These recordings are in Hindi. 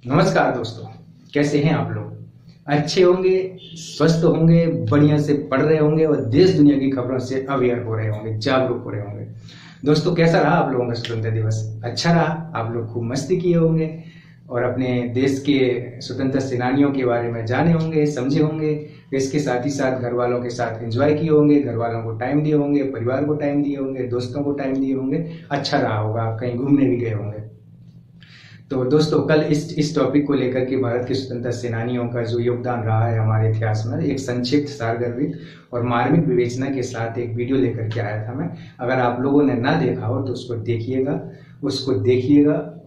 नमस्कार दोस्तों। कैसे हैं आप लोग? अच्छे होंगे, स्वस्थ होंगे, बढ़िया से पढ़ रहे होंगे और देश दुनिया की खबरों से अवेयर हो रहे होंगे, जागरूक हो रहे होंगे। दोस्तों, कैसा रहा आप लोगों का स्वतंत्रता दिवस? अच्छा रहा? आप लोग खूब मस्ती किए होंगे और अपने देश के स्वतंत्रता सेनानियों के बारे में जाने होंगे, समझे होंगे। इसके साथ ही साथ घर वालों के साथ एंजॉय किए होंगे, घर वालों को टाइम दिए होंगे, परिवार को टाइम दिए होंगे, दोस्तों को टाइम दिए होंगे। अच्छा रहा होगा, आप कहीं घूमने भी गए होंगे। तो दोस्तों, कल इस टॉपिक को लेकर के भारत के स्वतंत्रता सेनानियों का जो योगदान रहा है हमारे इतिहास में, एक संक्षिप्त, सारगर्भित और मार्मिक विवेचना के साथ एक वीडियो लेकर के आया था मैं। अगर आप लोगों ने ना देखा हो तो उसको देखिएगा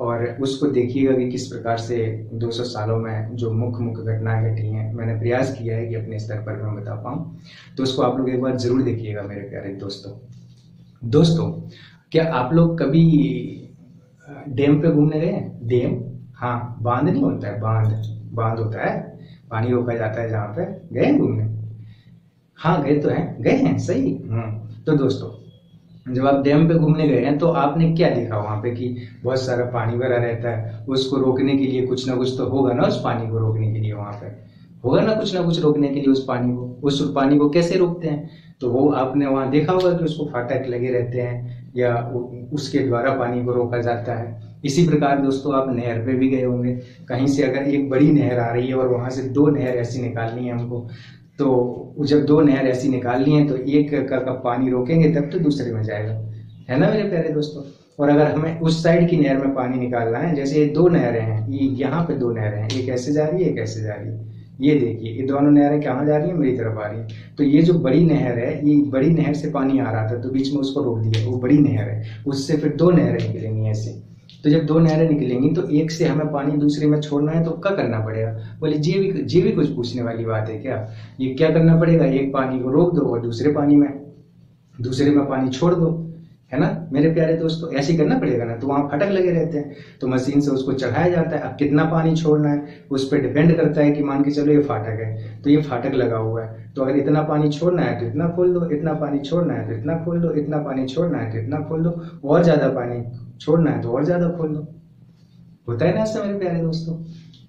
और उसको देखिएगा कि किस प्रकार से 200 सालों में जो मुख्य घटनाएं घटी हैं। मैंने प्रयास किया है कि अपने स्तर पर मैं बता पाऊँ, तो उसको आप लोग एक बार जरूर देखिएगा मेरे प्यारे दोस्तों। क्या आप लोग कभी डैम पे घूमने गए हैं? डैम, हाँ, बांध नहीं होता है, बांध होता है, पानी रोका जाता है जहाँ पे। गए हैं घूमने? हाँ, गए हैं, सही। तो दोस्तों, जब आप डैम पे घूमने गए हैं तो आपने क्या देखा वहां पे कि बहुत सारा पानी भरा रहता है। उसको रोकने के लिए कुछ ना कुछ तो होगा ना, उस पानी को रोकने के लिए वहां पे होगा ना कुछ रोकने के लिए उस पानी को कैसे रोकते हैं? तो वो आपने वहां देखा होगा कि उसको फाटक लगे रहते हैं या उसके द्वारा पानी को रोका जाता है। इसी प्रकार दोस्तों, आप नहर पे भी गए होंगे। कहीं से अगर एक बड़ी नहर आ रही है और वहां से दो नहर ऐसी निकालनी है हमको, तो जब दो नहर ऐसी निकालनी है तो एक का पानी रोकेंगे तब तो दूसरे में जाएगा, है ना मेरे प्यारे दोस्तों। और अगर हमें उस साइड की नहर में पानी निकालना है, जैसे ये दो नहरें हैं, ये यहाँ पे दो नहरें हैं, एक ऐसे जा रही है, एक ऐसे जा रही है। ये देखिए, ये दोनों नहरें कहाँ जा रही है? मेरी तरफ आ रही है। तो ये जो बड़ी नहर है, ये बड़ी नहर से पानी आ रहा था तो बीच में उसको रोक दिया, वो बड़ी नहर है, उससे फिर दो नहरें निकलेंगी ऐसे। तो जब दो नहरें निकलेंगी तो एक से हमें पानी दूसरे में छोड़ना है तो क्या करना पड़ेगा? बोले, जी भी कुछ पूछने वाली बात है क्या? ये क्या करना पड़ेगा? एक पानी को रोक दो और दूसरे में पानी छोड़ दो, है ना मेरे प्यारे दोस्तों। ऐसे ही करना पड़ेगा ना, तो वहां फटक लगे रहते हैं, तो मशीन से उसको चढ़ाया जाता है। अब कितना पानी छोड़ना है उस पर डिपेंड करता है कि मान के चलो ये फाटक है तो ये फाटक लगा हुआ है, तो अगर इतना पानी छोड़ना है तो इतना खोल दो, इतना पानी छोड़ना है तो इतना खोल दो, इतना पानी छोड़ना है तो इतना खोल दो, और ज्यादा पानी छोड़ना है तो और ज्यादा खोल दो। होता है ना ऐसा मेरे प्यारे दोस्तों?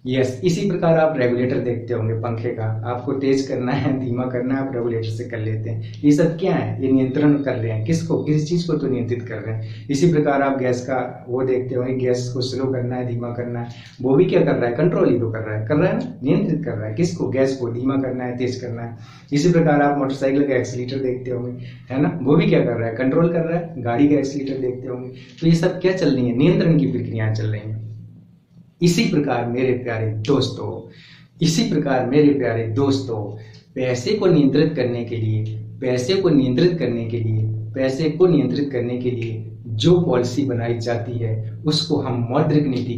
यस, इसी प्रकार आप रेगुलेटर देखते होंगे पंखे का। आपको तेज करना है, धीमा करना है, आप रेगुलेटर से कर लेते हैं। ये सब क्या है? ये नियंत्रण कर रहे हैं। किसको? किसी चीज को तो नियंत्रित कर रहे हैं। इसी प्रकार आप गैस का वो देखते होंगे, गैस को स्लो करना है, धीमा करना है, वो भी क्या कर रहा है? कंट्रोल ही तो कर रहा है ना, नियंत्रित कर रहा है। किसको? गैस को धीमा करना है, तेज करना है। इसी प्रकार आप मोटरसाइकिल का एक्सीलेटर देखते होंगे, है ना, वो भी क्या कर रहा है? कंट्रोल कर रहा है। गाड़ी का एक्सीलेटर देखते होंगे। तो ये सब क्या चल रही है? नियंत्रण की प्रक्रियाएं चल रही है। इसी प्रकार मेरे प्यारे दोस्तों, पैसे को नियंत्रित करने के लिए जो पॉलिसी बनाई जाती है उसको हम मौद्रिक नीति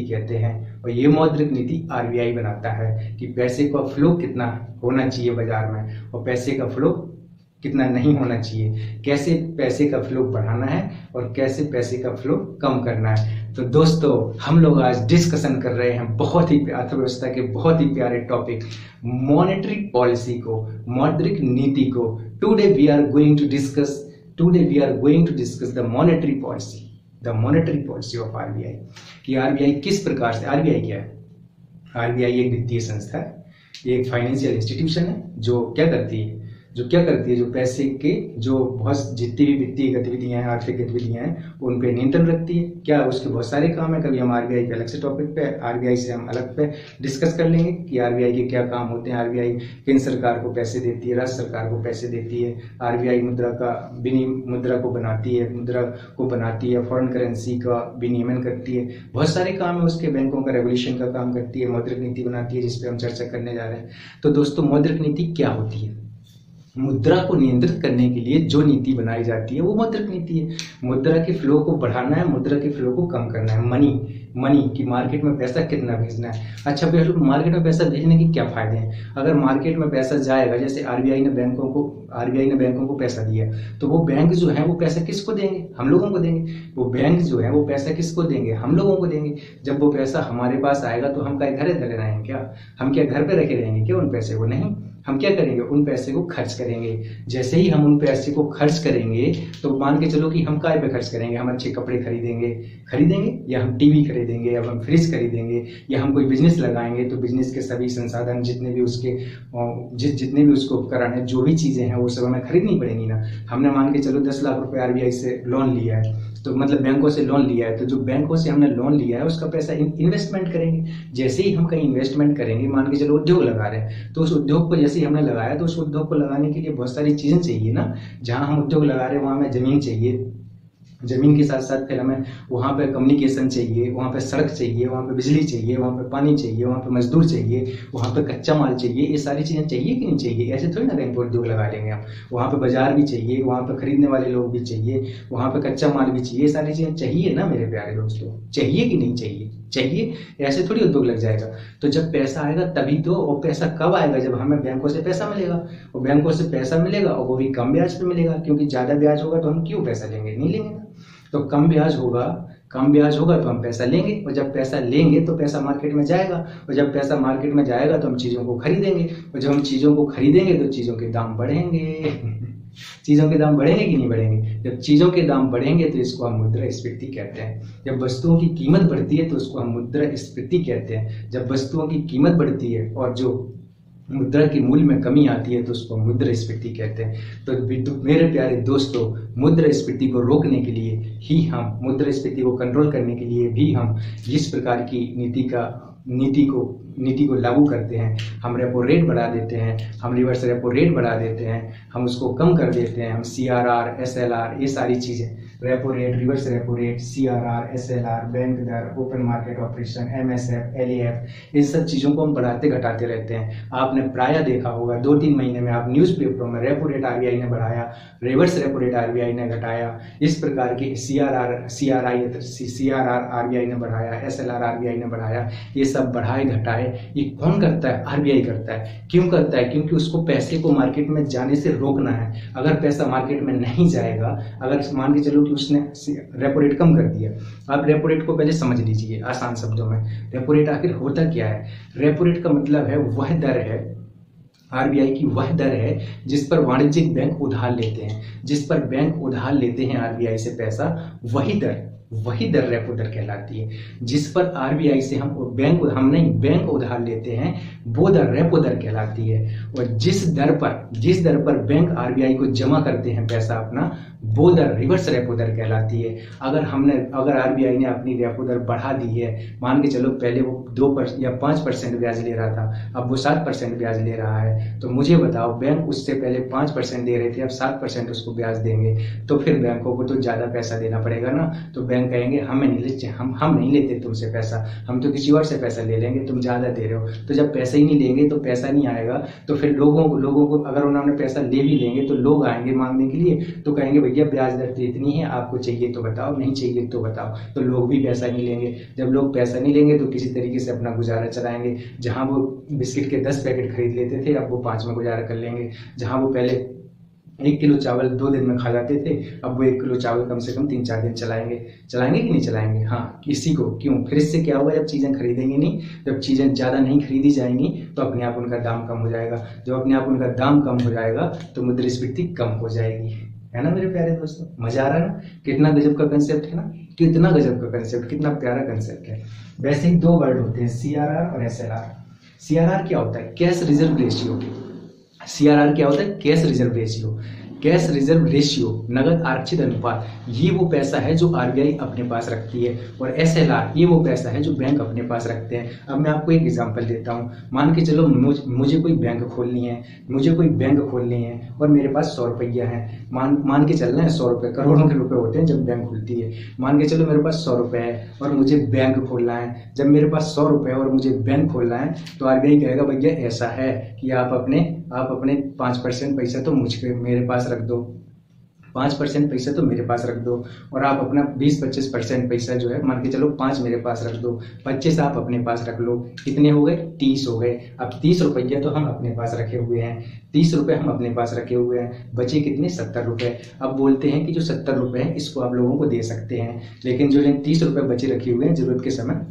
कहते हैं। और ये मौद्रिक नीति आरबीआई बनाता है कि पैसे का फ्लो कितना होना चाहिए बाजार में और पैसे का फ्लो कितना नहीं होना चाहिए, कैसे पैसे का फ्लो बढ़ाना है और कैसे पैसे का फ्लो कम करना है। तो दोस्तों, हम लोग आज डिस्कशन कर रहे हैं बहुत ही अर्थव्यवस्था के बहुत ही प्यारे टॉपिक मॉनेटरी पॉलिसी को, मौद्रिक नीति को। Today we are going to discuss the monetary policy of RBI, कि आरबीआई किस प्रकार से, आरबीआई क्या है? आरबीआई एक वित्तीय संस्था है, एक फाइनेंशियल इंस्टीट्यूशन है जो क्या करती है, जो पैसे के जो बहुत जितनी भी वित्तीय गतिविधियां हैं, आर्थिक गतिविधियां हैं, उन पे नियंत्रण रखती है। क्या उसके बहुत सारे काम है। कभी हम आरबीआई पे अलग से टॉपिक पे, आरबीआई से हम अलग पे डिस्कस कर लेंगे कि आरबीआई के क्या काम होते हैं। आरबीआई केंद्र सरकार को पैसे देती है, राज्य सरकार को पैसे देती है। आरबीआई मुद्रा को बनाती है, फॉरेन करेंसी का विनियमन करती है। बहुत सारे काम है उसके, बैंकों का रेगुलेशन का काम करती है, मौद्रिक नीति बनाती है, जिसपे हम चर्चा करने जा रहे हैं। तो दोस्तों, मौद्रिक नीति क्या होती है? मुद्रा को नियंत्रित करने के लिए जो नीति बनाई जाती है वो मौद्रिक नीति है। मुद्रा के फ्लो को बढ़ाना है, मुद्रा के फ्लो को कम करना है। मनी की मार्केट में पैसा कितना भेजना है। अच्छा, मार्केट में पैसा भेजने के क्या फायदे हैं? अगर मार्केट में पैसा जाएगा, जैसे आरबीआई ने बैंकों को पैसा दिया, तो वो बैंक जो है वो पैसा किसको देंगे? हम लोगों को देंगे। वो बैंक जो है वो पैसा किसको देंगे? हम लोगों को देंगे। जब वो पैसा हमारे पास आएगा तो हम क्या घर धरे रहेंगे क्या? हम क्या घर पे रखे रहेंगे क्या उन पैसे को? नहीं, हम क्या करेंगे, उन पैसे को खर्च करेंगे। जैसे ही हम उन पैसे को खर्च करेंगे तो मान के चलो कि हम काय पे खर्च करेंगे, हम अच्छे कपड़े खरीदेंगे या हम टीवी खरीदेंगे या हम फ्रिज खरीदेंगे या हम कोई बिजनेस लगाएंगे तो बिजनेस के सभी संसाधन जितने भी उसको उपकरण है, जो भी चीजें हैं वो सब हमें खरीदनी पड़ेंगी ना। हमने मान के चलो 10 लाख रुपए आरबीआई से लोन लिया है, तो मतलब बैंकों से लोन लिया है, तो जो बैंकों से हमने लोन लिया है उसका पैसा इन्वेस्टमेंट करेंगे। जैसे ही हम कहीं इन्वेस्टमेंट करेंगे, मान के चलो उद्योग लगा रहे हैं, तो उस उद्योग को जैसे ही हमने लगाया तो उस उद्योग को लगाने के लिए बहुत सारी चीजें चाहिए ना। जहां हम उद्योग लगा रहे हैं वहां हमें जमीन चाहिए, जमीन के साथ साथ फिर हमें वहां पे कम्युनिकेशन चाहिए, वहां पे सड़क चाहिए, वहां पे बिजली चाहिए, वहां पे पानी चाहिए, वहां पे मजदूर चाहिए, वहां पे कच्चा माल चाहिए। ये सारी चीजें चाहिए कि नहीं चाहिए? ऐसे थोड़ी ना कहीं पर उद्योग लगा लेंगे हम। वहां पे बाजार भी चाहिए, वहां पे खरीदने वाले लोग भी चाहिए, वहां पे कच्चा माल भी चाहिए। ये सारी चीजें चाहिए ना मेरे प्यारे दोस्तों, चाहिए कि नहीं चाहिए? चाहिए। ऐसे थोड़ी उद्योग लग जाएगा। तो जब पैसा आएगा तभी तो, और पैसा कब आएगा? जब हमें बैंकों से पैसा मिलेगा, और बैंकों से पैसा मिलेगा और वो भी कम ब्याज पे मिलेगा, क्योंकि ज्यादा ब्याज होगा तो हम क्यों पैसा लेंगे? नहीं लेंगे ना। तो कम ब्याज होगा तो हम पैसा लेंगे, और जब पैसा लेंगे तो पैसा मार्केट में जाएगा, और जब पैसा मार्केट में जाएगा तो हम चीजों को खरीदेंगे, और जब हम चीजों को खरीदेंगे तो चीजों के दाम बढ़ेंगे। चीजों के दाम बढ़ेंगे कि नहीं बढ़ेंगे? जब चीजों के दाम बढ़ेंगे तो इसको हम मुद्रास्फीति कहते हैं। जब वस्तुओं की कीमत बढ़ती है तो उसको हम मुद्रास्फीति कहते हैं। जब वस्तुओं की कीमत बढ़ती है और जो मुद्रा की मूल्य में कमी आती है तो उसको मुद्रास्फीति कहते हैं। तो मेरे प्यारे दोस्तों, मुद्रास्फीति को रोकने के लिए ही हम, मुद्रास्फीति को कंट्रोल करने के लिए भी हम जिस प्रकार की नीति को लागू करते हैं, हम रेपो रेट बढ़ा देते हैं, हम रिवर्स रेपो रेट बढ़ा देते हैं, हम उसको कम कर देते हैं, हम CRR, SLR, ये सारी चीजें, repo rate, reverse repo rate, CRR, SLR, bank दर, open market operation, MSF, LAF, इन सब चीजों को हम बढ़ाते घटाते रहते हैं। आपने प्रायः देखा होगा 2-3 महीने में आप न्यूज पेपरों में रेपो रेट RBI ने बढ़ाया, रिवर्स रेपो रेट RBI ने घटाया, इस प्रकार की CRR RBI ने बढ़ाया, SLR RBI ने बढ़ाया, ये सब बढ़ाए घटाए। ये कौन करता है? RBI करता है। क्यों करता है? क्योंकि उसको पैसे को मार्केट में जाने से रोकना है। अगर पैसा मार्केट में नहीं जाएगा, अगर मान के चलो कि उसने रेपो रेट कम कर दिया, आप रेपो रेट को पहले समझ लीजिए आसान शब्दों में। रेपो रेट आखिर होता क्या है? रेपो रेट का मतलब है वह दर है, RBI की वह दर है जिस पर वाणिज्यिक बैंक उधार लेते हैं। जिस पर बैंक उधार लेते हैं RBI से पैसा, वही दर रेपो दर कहलाती है। जिस पर RBI से हम बैंक उधार लेते हैं, वो दर रेपो दर कहलाती है। और जिस दर पर बैंक RBI को जमा करते हैं पैसा अपना, वो दर रिवर्स रेपो दर कहलाती है। अगर RBI ने अपनी रेपो दर बढ़ा दी है, मान के चलो पहले वो 2% या 5% ब्याज ले रहा था, अब वो 7% ब्याज ले रहा है, तो मुझे बताओ, बैंक उससे पहले 5% दे रहे थे, अब 7% उसको ब्याज देंगे, तो फिर बैंकों को तो ज्यादा पैसा देना पड़ेगा ना। तो बैंक कहेंगे हम नहीं लेते तुमसे पैसा, हम तो किसी और से पैसा ले लेंगे, तुम ज्यादा दे रहे हो। तो जब पैसा ही नहीं लेंगे तो पैसा नहीं आएगा, तो फिर लोगों को अगर उन्होंने पैसा ले भी लेंगे तो लोग आएंगे मांगने के लिए, तो कहेंगे भैया ब्याज दर तो इतनी है, आपको चाहिए तो बताओ, नहीं चाहिए तो बताओ। तो लोग भी पैसा नहीं लेंगे। जब लोग पैसा नहीं लेंगे तो किसी तरीके से अपना गुजारा चलाएंगे। जहां वो बिस्किट के 10 पैकेट खरीद लेते थे, अब वो 5 में गुजारा कर लेंगे। जहां वो पहले 1 किलो चावल 2 दिन में खा जाते थे, अब वो 1 किलो चावल कम से कम 3-4 दिन चलाएंगे कि नहीं चलाएंगे? हाँ, किसी को क्यों? फिर इससे क्या होगा? जब चीजें खरीदेंगे नहीं, जब चीजें ज्यादा नहीं खरीदी जाएंगी तो अपने आप उनका दाम कम हो जाएगा। जब अपने आप उनका दाम कम हो जाएगा तो मुद्रास्फीति कम हो जाएगी। है ना मेरे प्यारे दोस्तों? मजा आ रहा है ना? कितना गजब का कंसेप्ट है ना? कितना गजब का कंसेप्ट, कितना प्यारा कंसेप्ट है। वैसे ही 2 वर्ड होते हैं, CRR और SLR। CRR क्या होता है? Cash reserve ratio. CRR क्या होता है? Cash reserve ratio. Cash reserve ratio, नगद आरक्षित अनुपात, ये वो पैसा है जो RBI अपने पास रखती है। और SLR, ये वो पैसा है जो बैंक अपने पास रखते हैं। अब मैं आपको एक एग्जांपल देता हूँ। मान के चलो मुझे कोई बैंक खोलनी है और मेरे पास 100 रुपया है। मान के चल रहे हैं 100 रुपये, करोड़ों के रुपए होते हैं जब बैंक खुलती है। मान के चलो मेरे पास 100 रुपये है और मुझे बैंक खोलना है। जब मेरे पास 100 रुपये और मुझे बैंक खोलना है तो RBI कहेगा भैया ऐसा है कि आप अपने 5% पैसा तो मेरे पास रख दो, 5% पैसा तो मेरे पास रख दो, और आप अपना 20-25% पैसा जो है, मान के चलो 5 मेरे पास रख दो, 25 आप अपने पास रख लो। कितने हो गए? 30 हो गए। अब 30 रुपये तो हम अपने पास रखे हुए हैं, 30 रुपये हम अपने पास रखे हुए हैं, बचे कितने? 70 रुपये। अब बोलते हैं कि जो 70 रुपये है इसको आप लोगों को दे सकते हैं, लेकिन जो 30 रुपये बचे रखे हुए हैं जरूरत के समय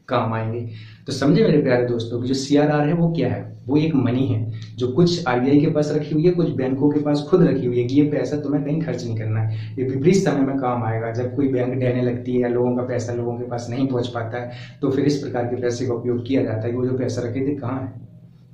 काम आएंगे। तो समझे मेरे प्यारे दोस्तों कि जो CRR है वो क्या है, वो एक मनी है जो कुछ RBI के पास रखी हुई है, कुछ बैंकों के पास खुद रखी हुई है कि ये पैसा तुम्हें कहीं खर्च नहीं करना है, ये विपरीत समय में काम आएगा। जब कोई बैंक देने लगती है या लोगों का पैसा लोगों के पास नहीं पहुंच पाता है, तो फिर इस प्रकार के पैसे का उपयोग किया जाता है कि वो जो पैसा रखे थे कहाँ है,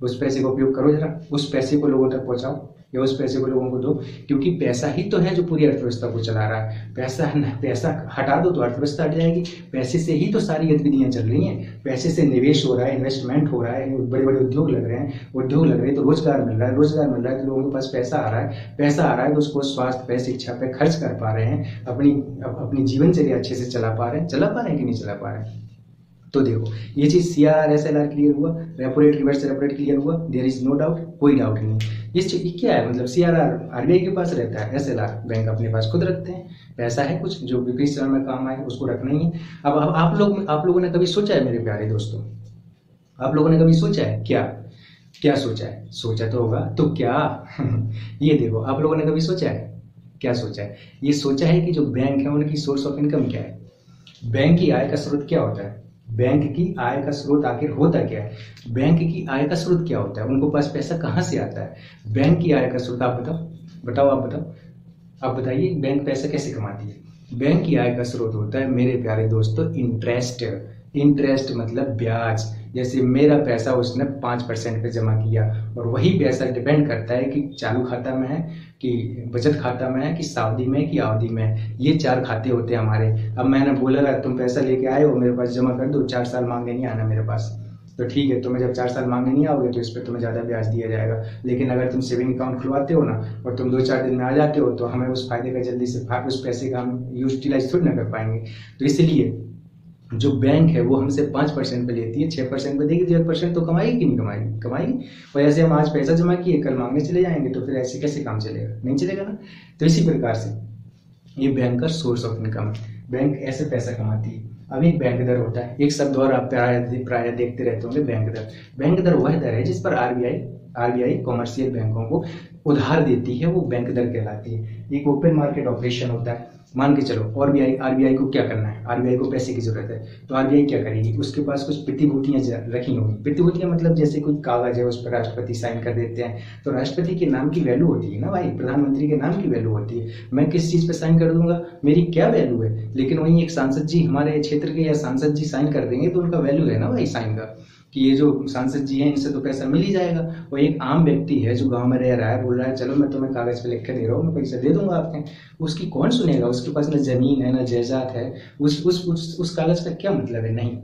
उस पैसे का उपयोग करो जरा, उस पैसे को लोगों तक पहुंचाओ या उस पैसे को लोगों को दो, क्योंकि पैसा ही तो है जो पूरी अर्थव्यवस्था को चला रहा है। पैसा हटा दो तो अर्थव्यवस्था हट जाएगी। पैसे से ही तो सारी गतिविधियां चल रही हैं, पैसे से निवेश हो रहा है, इन्वेस्टमेंट हो रहा है, बड़े बड़े उद्योग लग रहे हैं, तो रोजगार मिल रहा है, तो लोगों के पास पैसा आ रहा है तो उसको स्वास्थ्य पे, शिक्षा पे खर्च कर पा रहे हैं, अपनी जीवनचर्या अच्छे से चला पा रहे हैं कि नहीं चला पा रहे हैं। तो देखो ये चीज CRR SLR क्लियर हुआ, repo rate reverse repo rate clear हुआ, देयर इज नो डाउट, कोई डाउट नहीं। इस चीज क्या है, मतलब CRR RBI के पास रहता है, SLR बैंक अपने पास खुद रखते हैं। पैसा है कुछ जो विपरीत समय में काम आए, उसको रखना ही है। अब आप लोगों ने कभी सोचा है मेरे प्यारे दोस्तों, आप लोगों ने कभी सोचा है क्या सोचा है? सोचा तो होगा, तो क्या ये देखो, आप लोगों ने कभी सोचा है, क्या सोचा है? ये सोचा है कि जो बैंक है उनकी सोर्स ऑफ इनकम क्या है, बैंक की आय का स्रोत क्या होता है, बैंक की आय का स्रोत आखिर होता क्या है, बैंक की आय का स्रोत क्या होता है, उनको पास पैसा कहाँ से आता है, बैंक की आय का स्रोत आप बताओ, आप बताइए, बैंक पैसा कैसे कमाती है? बैंक की आय का स्रोत होता है मेरे प्यारे दोस्तों इंटरेस्ट मतलब ब्याज। जैसे मेरा पैसा उसने 5% पे जमा किया, और वही पैसा डिपेंड करता है कि चालू खाता में है कि बचत खाता में है कि सावधि में कि अवधि में। ये 4 खाते होते हैं हमारे। अब मैंने बोला तुम पैसा लेके आए हो मेरे पास जमा कर दो, 4 साल मांगने नहीं आना मेरे पास, तो ठीक है, तुम्हें जब 4 साल मांगने नहीं आओगे तो इस पर तुम्हें ज्यादा ब्याज दिया जाएगा। लेकिन अगर तुम सेविंग अकाउंट खुलवाते हो ना और तुम 2-4 दिन में आ जाते हो, तो हमें उस फायदे का जल्दी से उस पैसे का हम यूटिलाइज थोड़ी ना कर पाएंगे। तो इसलिए जो बैंक है वो हमसे 5% पे लेती है, 6% पे देगी, 1% तो कमाएगी कि नहीं कमाएगी। और ऐसे हम आज पैसा जमा किए, कल मांगने चले जाएंगे, तो फिर ऐसे कैसे काम चलेगा? नहीं चलेगा ना। तो इसी प्रकार से ये बैंक का सोर्स ऑफ इनकम है, बैंक ऐसे पैसा कमाती है। अब एक बैंक दर होता है, एक शब्द और आप प्राय देखते रहते होंगे, बैंक दर वह दर है जिस पर आरबीआई कॉमर्शियल बैंकों को उधार देती है, वो बैंक दर कहलाती है। एक ओपन मार्केट ऑपरेशन होता है, मान के चलो आरबीआई को क्या करना है, आरबीआई को पैसे की जरूरत है, तो आरबीआई क्या करेगी, उसके पास कुछ प्रतिभूतियां रखी होंगी। प्रतिभूतियां मतलब जैसे कोई कागज है उस पर राष्ट्रपति साइन कर देते हैं, तो राष्ट्रपति के नाम की वैल्यू होती है ना भाई, प्रधानमंत्री के नाम की वैल्यू होती है। मैं किस चीज पे साइन कर दूंगा, मेरी क्या वैल्यू है, लेकिन वहीं एक सांसद जी हमारे क्षेत्र के या सांसद जी साइन कर देंगे तो उनका वैल्यू है ना भाई साइन का, कि ये जो सांसद जी हैं इनसे तो पैसा मिल ही जाएगा। और एक आम व्यक्ति है जो गांव में रह रहा है, बोल रहा है चलो मैं तुम्हें कागज पे लिख के दे रहा हूँ, मैं पैसा दे दूंगा आपके, उसकी कौन सुनेगा? उसके पास न जमीन है न जायदाद है, उस कागज का क्या मतलब है? नहीं।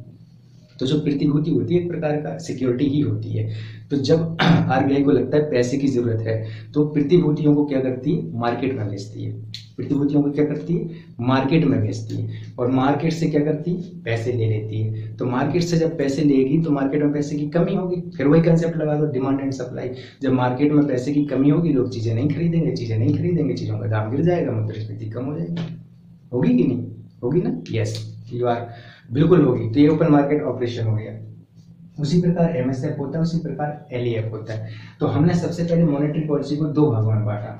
तो जो प्रतिभूति होती है एक प्रकार का सिक्योरिटी ही होती है। तो जब आरबीआई को लगता है पैसे की जरूरत है तो प्रतिभूतियों को क्या करती है, मार्केट में बेचती है। प्रतिभूतियों को क्या करती है, मार्केट में बेचती है, और मार्केट से क्या करती है, पैसे ले लेती है। तो मार्केट से जब पैसे लेगी तो मार्केट में पैसे की कमी होगी, फिर वही कंसेप्ट लगा दो, डिमांड एंड सप्लाई। जब मार्केट में पैसे की कमी होगी लोग चीजें नहीं खरीदेंगे, चीजों का दाम गिर जाएगा, मुद्रास्फीति कम हो जाएगी। होगी कि नहीं होगी ना? यस यू आर, बिल्कुल होगी। तो ये ओपन मार्केट ऑपरेशन हो गया। उसी प्रकार एमएसएफ होता है, उसी प्रकार एलईएफ होता है। तो हमने सबसे पहले मॉनेटरी पॉलिसी को 2 भागों में बांटा,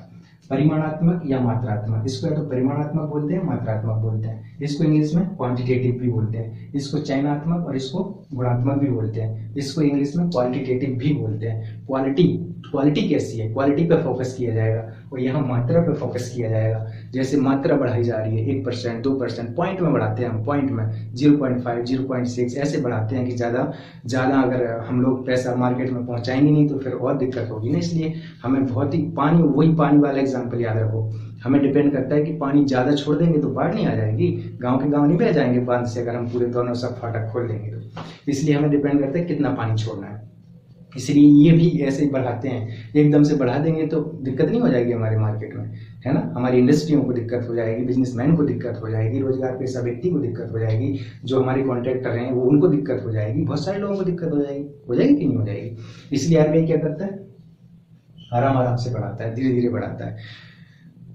परिमाणात्मक या मात्रात्मक। इसको या तो परिमाणात्मक बोलते हैं, मात्रात्मक बोलते हैं। इसको इंग्लिश में क्वांटिटेटिव भी बोलते हैं, इसको चयनात्मक और इसको गुणात्मक भी बोलते हैं, इसको इंग्लिश में क्वालिटेटिव भी बोलते हैं। क्वालिटी कैसी है, क्वालिटी पे फोकस किया जाएगा, और यहाँ मात्रा पे फोकस किया जाएगा। जैसे मात्रा बढ़ाई जा रही है 1%, 2%, पॉइंट में बढ़ाते हैं हम, पॉइंट में 0.5, 0.6 ऐसे बढ़ाते हैं कि ज्यादा अगर हम लोग पैसा मार्केट में पहुंचाएंगे नहीं तो फिर और दिक्कत होगी ना। इसलिए हमें बहुत ही वही पानी वाला एग्जाम्पल याद रखो। हमें डिपेंड करता है कि पानी ज्यादा छोड़ देंगे तो बाढ़ नहीं आ जाएगी, गांव के गांव नहीं बह जाएंगे बांध से, अगर हम पूरे दोनों सब फाटक खोल देंगे तो। इसलिए हमें डिपेंड करता है कितना पानी छोड़ना है। इसलिए ये भी ऐसे ही बढ़ाते हैं, एकदम से बढ़ा देंगे तो दिक्कत नहीं हो जाएगी हमारे मार्केट में, है ना। हमारी इंडस्ट्रियों को दिक्कत हो जाएगी, बिजनेसमैन को दिक्कत हो जाएगी, रोजगार पेशा व्यक्ति को दिक्कत हो जाएगी, जो हमारे कॉन्ट्रैक्टर हैं वो उनको दिक्कत हो जाएगी, बहुत सारे लोगों को दिक्कत हो जाएगी कि नहीं हो जाएगी। इसलिए आरबीआई क्या करता है, आराम से बढ़ाता है, धीरे धीरे बढ़ाता है।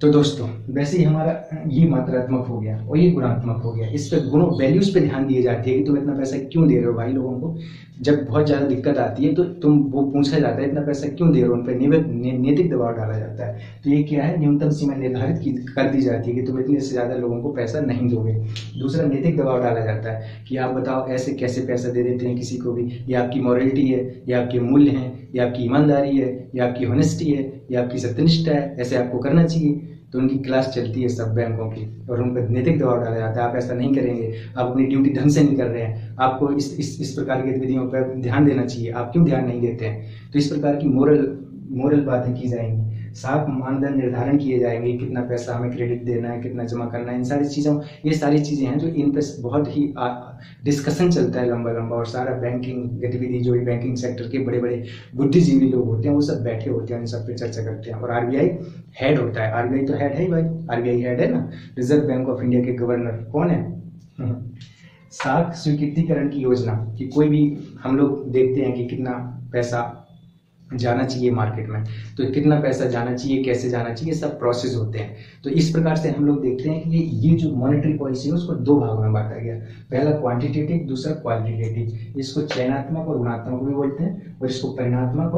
तो दोस्तों वैसे ही हमारा ये मात्रात्मक हो गया और ये गुणात्मक हो गया। इस पे गुणों वैल्यूज पे ध्यान दिए जाती है कि तुम इतना पैसा क्यों दे रहे हो भाई लोगों को। जब बहुत ज़्यादा दिक्कत आती है तो वो पूछा जाता है इतना पैसा क्यों दे रहे हो, उन पर नैतिक दबाव डाला जाता है। तो ये क्या है, न्यूनतम सीमा निर्धारित कर दी जाती है कि तुम इतने से ज़्यादा लोगों को पैसा नहीं दोगे। दूसरा, नैतिक दबाव डाला जाता है कि आप बताओ ऐसे कैसे पैसा दे देते हैं किसी को भी, ये आपकी मॉरलिटी है, ये आपके मूल्य हैं, ये आपकी ईमानदारी है, ये आपकी होनेस्टी है, ये आपकी सत्यनिष्ठा है, ऐसे आपको करना चाहिए। तो उनकी क्लास चलती है सब बैंकों की और उन पर नैतिक दबाव डाला जाता है, आप ऐसा नहीं करेंगे, आप अपनी ड्यूटी ढंग से नहीं कर रहे हैं, आपको इस प्रकार की गतिविधियों पर ध्यान देना चाहिए, आप क्यों ध्यान नहीं देते हैं। तो इस प्रकार की मोरल बातें की जाएंगी, साफ मानदंड निर्धारण किए जाएंगे, कितना पैसा हमें क्रेडिट देना है, कितना जमा करना है, इन सारी चीज़ों, ये सारी चीज़ें हैं जो इन पर बहुत ही डिस्कशन चलता है लंबा लंबा। और सारा बैंकिंग गतिविधि, जो बैंकिंग सेक्टर के बड़े बड़े बुद्धिजीवी लोग होते हैं वो सब बैठे होते हैं, इन सब पे चर्चा करते हैं। और आरबीआई हेड होता है, आरबीआई तो हेड है ही भाई, आरबीआई हेड है ना, रिजर्व बैंक ऑफ इंडिया के गवर्नर कौन है। साख स्वीकृतिकरण की योजना कि कोई भी, हम लोग देखते हैं कि कितना पैसा जाना चाहिए मार्केट में, तो कितना पैसा जाना चाहिए, कैसे जाना चाहिए, सब प्रोसेस होते हैं। तो इस प्रकार से हम लोग देखते हैं कि ये जो मॉनेटरी पॉलिसी है उसको दो भागों में बांटा गया, पहला क्वांटिटेटिव, दूसरा क्वालिटेटिव। इसको चयनात्मक और गुणात्मक भी बोलते हैं, और इसको परिणात्मक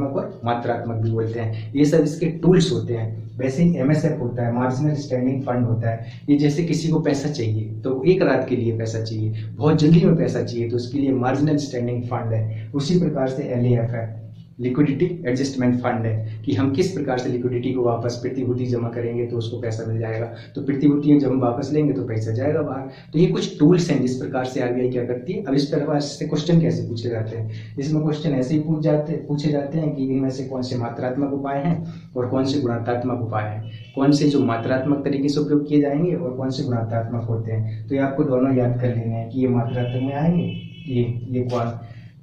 और मात्रात्मक भी बोलते हैं। ये सब इसके टूल्स होते हैं। वैसे ही एमएसएफ होता है, मार्जिनल स्टैंडिंग फंड होता है। ये जैसे किसी को पैसा चाहिए तो एक रात के लिए पैसा चाहिए, बहुत जल्दी में पैसा चाहिए, तो उसके लिए मार्जिनल स्टैंडिंग फंड है। उसी प्रकार से एलएएफ है, लिक्विडिटी एडजस्टमेंट फंड है, कि हम किस प्रकार से लिक्विडिटी को वापस, प्रतिभूति जमा करेंगे तो उसको पैसा मिल जाएगा, तो प्रतिभूतियां जब हम वापस लेंगे तो पैसा जाएगा बाहर। तो ये कुछ टूल्स हैं जिस प्रकार से आरबीआई क्या करती है। अब इस प्रकार से क्वेश्चन कैसे पूछे जाते हैं, इसमें क्वेश्चन ऐसे ही पूछे जाते हैं कि इनमें से कौन से मात्रात्मक उपाय हैं और कौन से गुणात्मक उपाय हैं, कौन से जो मात्रात्मक तरीके से उपयोग किए जाएंगे और कौन से गुणात्मक होते हैं। तो ये आपको दोनों याद कर लेने हैं कि ये मात्रात्मक में आएंगे, ये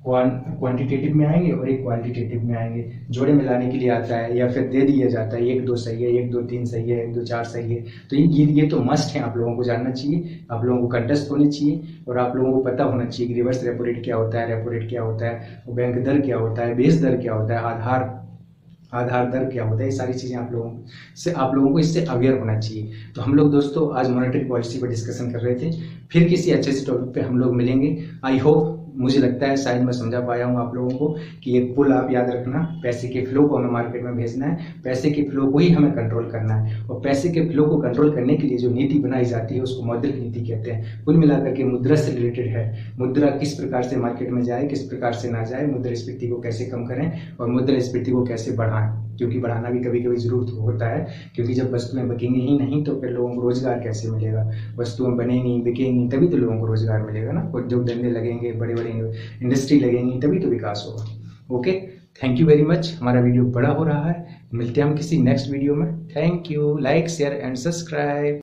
क्वांटिटेटिव में आएंगे और एक क्वालिटेटिव में आएंगे। जोड़े मिलाने के लिए आता है या फिर दे दिया जाता है 1 2 सही है, 1 2 3 सही है, 1 2 4 सही है। तो ये तो मस्ट है, आप लोगों को जानना चाहिए, आप लोगों को कंटेस्ट होने चाहिए और आप लोगों को पता होना चाहिए कि रिवर्स रेपो रेट क्या होता है, रेपो रेट क्या होता है, बैंक दर क्या होता है, बेस दर क्या होता है, आधार दर क्या होता है। ये सारी चीज़ें आप लोगों को इससे अवेयर होना चाहिए। तो हम लोग दोस्तों आज मॉनेटरी पॉलिसी पर डिस्कशन कर रहे थे, फिर किसी अच्छे से टॉपिक पे हम लोग मिलेंगे। आई होप, मुझे लगता है शायद मैं समझा पाया हूँ आप लोगों को कि एक पुल आप याद रखना, पैसे के फ्लो को हमें मार्केट में भेजना है, पैसे के फ्लो को ही हमें कंट्रोल करना है, और पैसे के फ्लो को कंट्रोल करने के लिए जो नीति बनाई जाती है उसको मौद्रिक नीति कहते हैं। कुल मिलाकर के मुद्रा से रिलेटेड है, मुद्रा किस प्रकार से मार्केट में जाए, किस प्रकार से ना जाए, मुद्रास्फीति को कैसे कम करें और मुद्रास्फीति को कैसे बढ़ाएं, क्योंकि बढ़ाना भी कभी कभी जरूरत होता है, क्योंकि जब वस्तुएं बिकेंगी ही नहीं तो फिर लोगों को रोजगार कैसे मिलेगा, वस्तुएं बनेंगी बिकेंगी तभी तो लोगों को रोजगार मिलेगा ना, उद्योग धंधे लगेंगे, बड़े बड़े इंडस्ट्री लगेंगी तभी तो विकास होगा। Okay, thank you very much. हमारा वीडियो बड़ा हो रहा है, मिलते हैं हम किसी नेक्स्ट वीडियो में। Thank you, like share and subscribe.